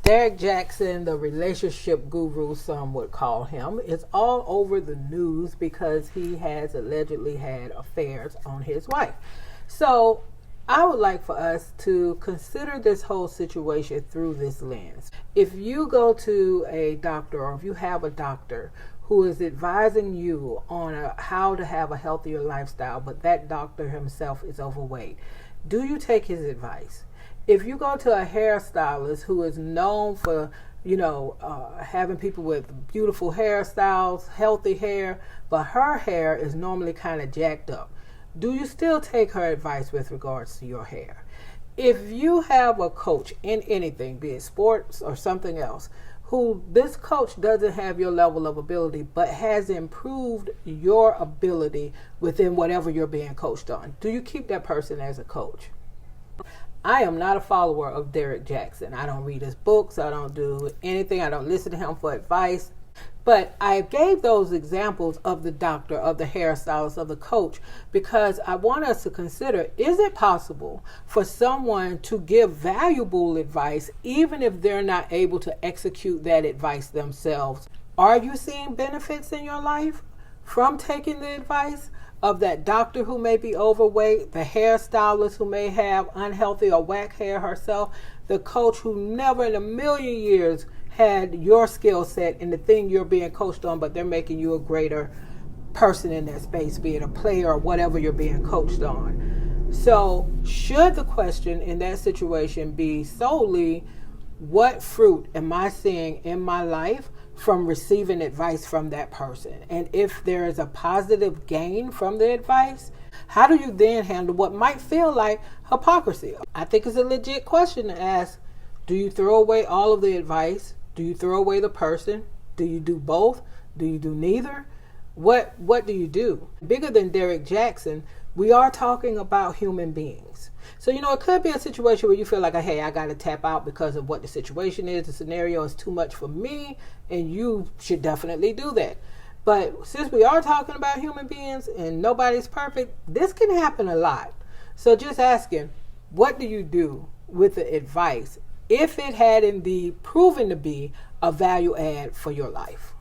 Derrick Jaxn, the relationship guru, some would call him, is all over the news because he has allegedly had affairs on his wife. So I would like for us to consider this whole situation through this lens. If you go to a doctor, or if you have a doctor who is advising you on how to have a healthier lifestyle, but that doctor himself is overweight, do you take his advice? If you go to a hairstylist who is known for, having people with beautiful hairstyles, healthy hair, but her hair is normally kind of jacked up, do you still take her advice with regards to your hair? If you have a coach in anything, be it sports or something else, who this coach doesn't have your level of ability, but has improved your ability within whatever you're being coached on, do you keep that person as a coach? I am not a follower of Derrick Jaxn. I don't read his books. I don't do anything. I don't listen to him for advice. But I gave those examples of the doctor, of the hairstylist, of the coach, because I want us to consider, is it possible for someone to give valuable advice even if they're not able to execute that advice themselves? Are you seeing benefits in your life from taking the advice of that doctor who may be overweight, the hairstylist who may have unhealthy or whack hair herself, the coach who never in a million years had your skill set and the thing you're being coached on, but they're making you a greater person in that space, be it a player or whatever you're being coached on? So should the question in that situation be solely, what fruit am I seeing in my life from receiving advice from that person? And if there is a positive gain from the advice, how do you then handle what might feel like hypocrisy? I think it's a legit question to ask. Do you throw away all of the advice? Do you throw away the person? Do you do both? Do you do neither? What do you do? Bigger than Derrick Jaxn, we are talking about human beings. So, it could be a situation where you feel like, hey, I got to tap out because of what the situation is. The scenario is too much for me, and you should definitely do that. But since we are talking about human beings and nobody's perfect, this can happen a lot. So just asking, what do you do with the advice if it had indeed proven to be a value add for your life?